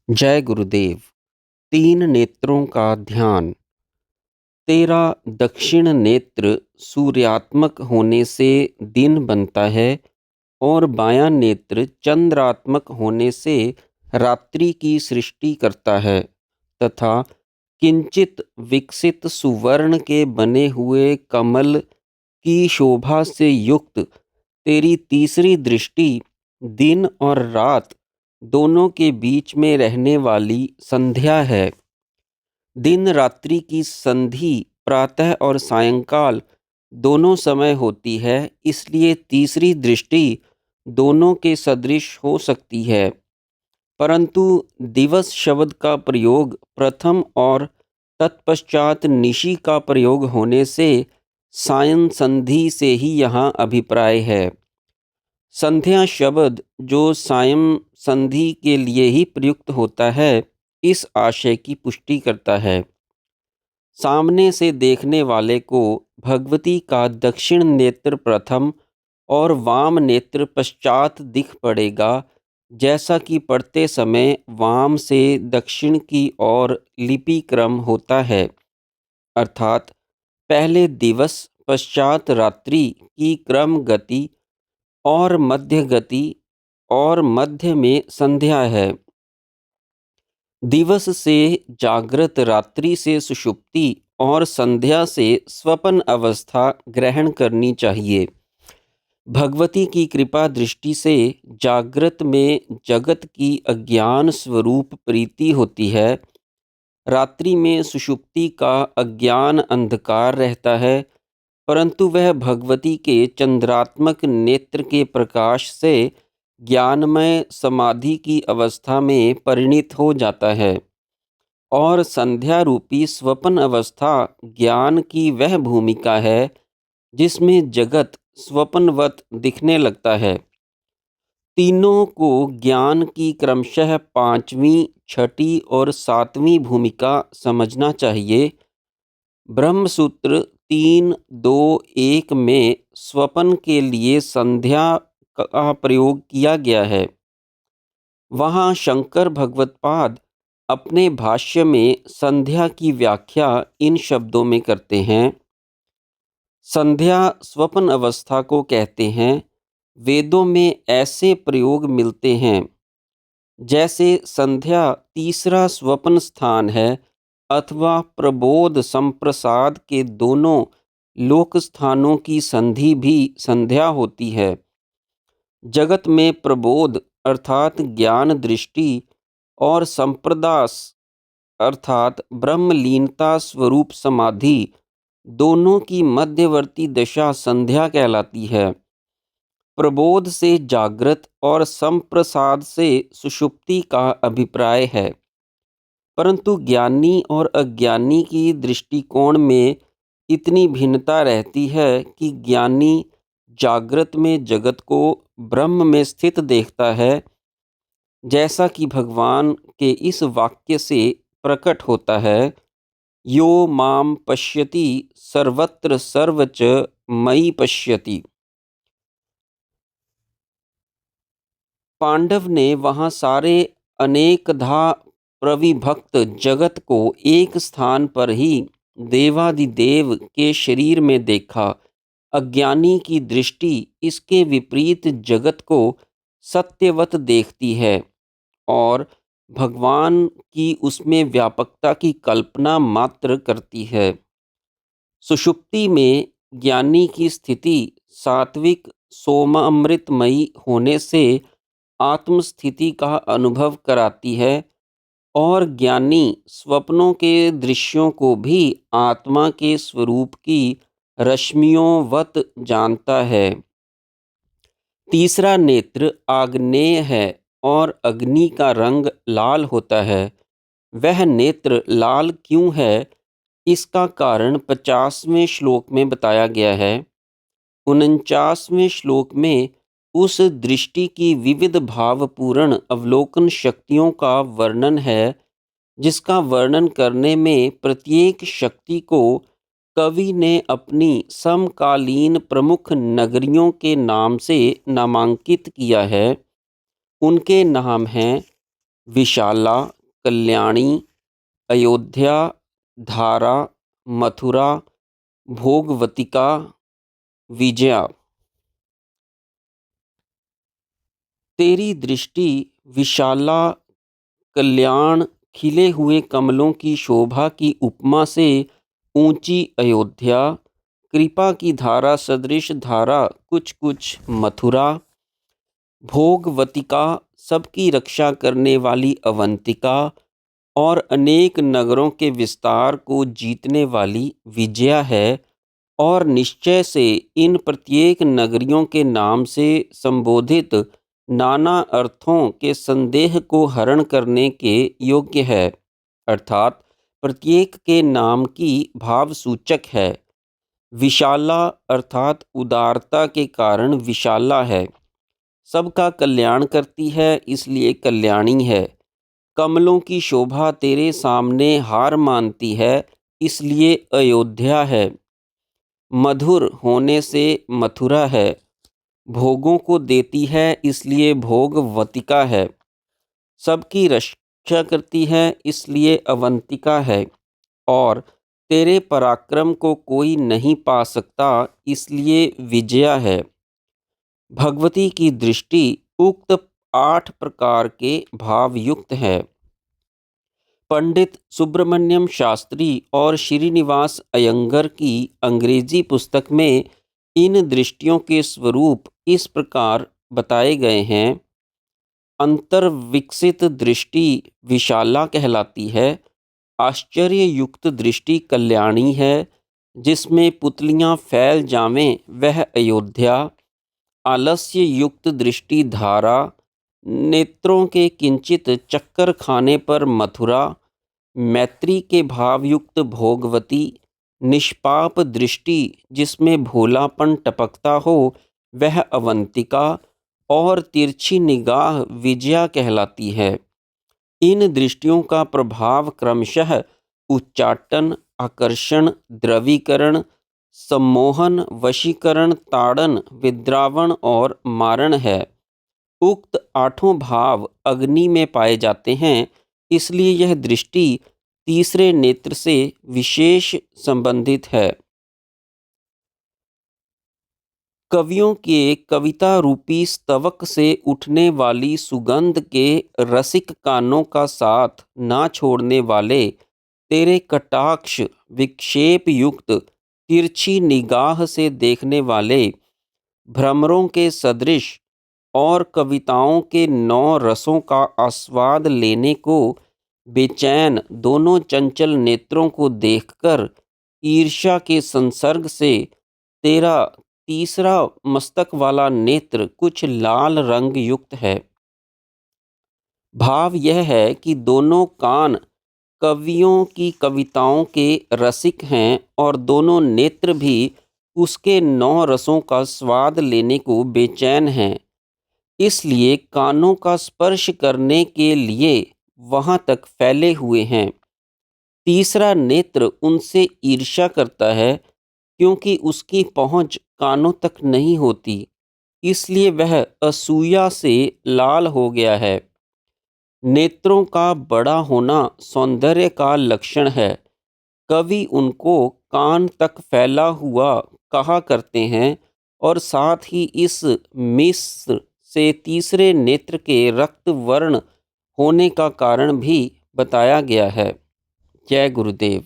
जय गुरुदेव। तीन नेत्रों का ध्यान। तेरा दक्षिण नेत्र सूर्यात्मक होने से दिन बनता है और बायां नेत्र चंद्रात्मक होने से रात्रि की सृष्टि करता है तथा किंचित विकसित सुवर्ण के बने हुए कमल की शोभा से युक्त तेरी तीसरी दृष्टि दिन और रात दोनों के बीच में रहने वाली संध्या है। दिन रात्रि की संधि प्रातः और सायंकाल दोनों समय होती है, इसलिए तीसरी दृष्टि दोनों के सदृश हो सकती है। परंतु दिवस शब्द का प्रयोग प्रथम और तत्पश्चात निशि का प्रयोग होने से सायं संधि से ही यहाँ अभिप्राय है। संध्या शब्द जो सायं संधि के लिए ही प्रयुक्त होता है, इस आशय की पुष्टि करता है। सामने से देखने वाले को भगवती का दक्षिण नेत्र प्रथम और वाम नेत्र पश्चात दिख पड़ेगा, जैसा कि पढ़ते समय वाम से दक्षिण की ओर लिपि क्रम होता है, अर्थात पहले दिवस पश्चात रात्रि की क्रम गति और मध्य गति और मध्य में संध्या है। दिवस से जागृत, रात्रि से सुषुप्ति और संध्या से स्वपन अवस्था ग्रहण करनी चाहिए। भगवती की कृपा दृष्टि से जागृत में जगत की अज्ञान स्वरूप प्रीति होती है, रात्रि में सुषुप्ति का अज्ञान अंधकार रहता है, परंतु वह भगवती के चंद्रात्मक नेत्र के प्रकाश से ज्ञानमय समाधि की अवस्था में परिणित हो जाता है और संध्या रूपी स्वपन अवस्था ज्ञान की वह भूमिका है जिसमें जगत स्वपनवत दिखने लगता है। तीनों को ज्ञान की क्रमशः पांचवी, छठी और सातवीं भूमिका समझना चाहिए। ब्रह्मसूत्र 3.2.1 में स्वपन के लिए संध्या का प्रयोग किया गया है। वहाँ शंकर भगवत्पाद अपने भाष्य में संध्या की व्याख्या इन शब्दों में करते हैं। संध्या स्वपन अवस्था को कहते हैं। वेदों में ऐसे प्रयोग मिलते हैं, जैसे संध्या तीसरा स्वपन स्थान है अथवा प्रबोध संप्रसाद के दोनों लोक स्थानों की संधि भी संध्या होती है। जगत में प्रबोध अर्थात ज्ञान दृष्टि और संप्रदास अर्थात ब्रह्मलीनता स्वरूप समाधि दोनों की मध्यवर्ती दशा संध्या कहलाती है। प्रबोध से जागृत और संप्रसाद से सुषुप्ति का अभिप्राय है, परंतु ज्ञानी और अज्ञानी की दृष्टिकोण में इतनी भिन्नता रहती है कि ज्ञानी जागृत में जगत को ब्रह्म में स्थित देखता है, जैसा कि भगवान के इस वाक्य से प्रकट होता है, यो माम पश्यति सर्वत्र सर्वच मयि पश्यति। पांडव ने वहाँ सारे अनेकधा प्रविभक्त जगत को एक स्थान पर ही देवादिदेव के शरीर में देखा। अज्ञानी की दृष्टि इसके विपरीत जगत को सत्यवत देखती है और भगवान की उसमें व्यापकता की कल्पना मात्र करती है। सुषुप्ति में ज्ञानी की स्थिति सात्विक सोमामृतमयी होने से आत्मस्थिति का अनुभव कराती है और ज्ञानी स्वप्नों के दृश्यों को भी आत्मा के स्वरूप की रश्मियों वत जानता है। तीसरा नेत्र आग्नेय है और अग्नि का रंग लाल होता है। वह नेत्र लाल क्यों है, इसका कारण 50वें श्लोक में बताया गया है। 49वें श्लोक में उस दृष्टि की विविध भावपूर्ण अवलोकन शक्तियों का वर्णन है, जिसका वर्णन करने में प्रत्येक शक्ति को कवि ने अपनी समकालीन प्रमुख नगरियों के नाम से नामांकित किया है। उनके नाम हैं विशाला, कल्याणी, अयोध्या, धारा, मथुरा, भोगवतिका, विजया। तेरी दृष्टि विशाला, कल्याण, खिले हुए कमलों की शोभा की उपमा से ऊंची अयोध्या, कृपा की धारा सदृश धारा कुछ कुछ मथुरा, भोगवतिका, सबकी रक्षा करने वाली अवंतिका, और अनेक नगरों के विस्तार को जीतने वाली विजया है। और निश्चय से इन प्रत्येक नगरियों के नाम से संबोधित नाना अर्थों के संदेह को हरण करने के योग्य है, अर्थात प्रत्येक के नाम की भावसूचक है। विशाला अर्थात उदारता के कारण विशाला है, सबका कल्याण करती है इसलिए कल्याणी है। कमलों की शोभा तेरे सामने हार मानती है इसलिए अयोध्या है। मधुर होने से मथुरा है, भोगों को देती है इसलिए भोगवतिका है, सबकी रक्षा करती है इसलिए अवंतिका है, और तेरे पराक्रम को कोई नहीं पा सकता इसलिए विजया है। भगवती की दृष्टि उक्त 8 प्रकार के भावयुक्त है। पंडित सुब्रमण्यम शास्त्री और श्रीनिवास अयंगर की अंग्रेजी पुस्तक में इन दृष्टियों के स्वरूप इस प्रकार बताए गए हैं। अंतर्विकसित दृष्टि विशाला कहलाती है। आश्चर्ययुक्त दृष्टि कल्याणी है, जिसमें पुतलियां फैल जावें वह अयोध्या। आलस्य युक्त दृष्टि धारा, नेत्रों के किंचित चक्कर खाने पर मथुरा। मैत्री के भावयुक्त भोगवती। निष्पाप दृष्टि जिसमें भोलापन टपकता हो वह अवंतिका, और तिरछी निगाह विजया कहलाती है। इन दृष्टियों का प्रभाव क्रमशः उच्चाटन, आकर्षण, द्रवीकरण, सम्मोहन, वशीकरण, ताड़न, विद्रावण और मारण है। उक्त 8 भाव अग्नि में पाए जाते हैं, इसलिए यह दृष्टि तीसरे नेत्र से विशेष संबंधित है। कवियों के कविता रूपी स्तवक से उठने वाली सुगंध के रसिक कानों का साथ ना छोड़ने वाले तेरे कटाक्ष विक्षेप युक्त तिरछी निगाह से देखने वाले भ्रमरों के सदृश और कविताओं के 9 रसों का आस्वाद लेने को बेचैन दोनों चंचल नेत्रों को देखकर ईर्ष्या के संसर्ग से तेरा तीसरा मस्तक वाला नेत्र कुछ लाल रंग युक्त है। भाव यह है कि दोनों कान कवियों की कविताओं के रसिक हैं और दोनों नेत्र भी उसके 9 रसों का स्वाद लेने को बेचैन हैं, इसलिए कानों का स्पर्श करने के लिए वहां तक फैले हुए हैं। तीसरा नेत्र उनसे ईर्ष्या करता है, क्योंकि उसकी पहुंच कानों तक नहीं होती, इसलिए वह असूया से लाल हो गया है। नेत्रों का बड़ा होना सौंदर्य का लक्षण है। कवि उनको कान तक फैला हुआ कहा करते हैं, और साथ ही इस मिस्र से तीसरे नेत्र के रक्त वर्ण होने का कारण भी बताया गया है। जय गुरुदेव।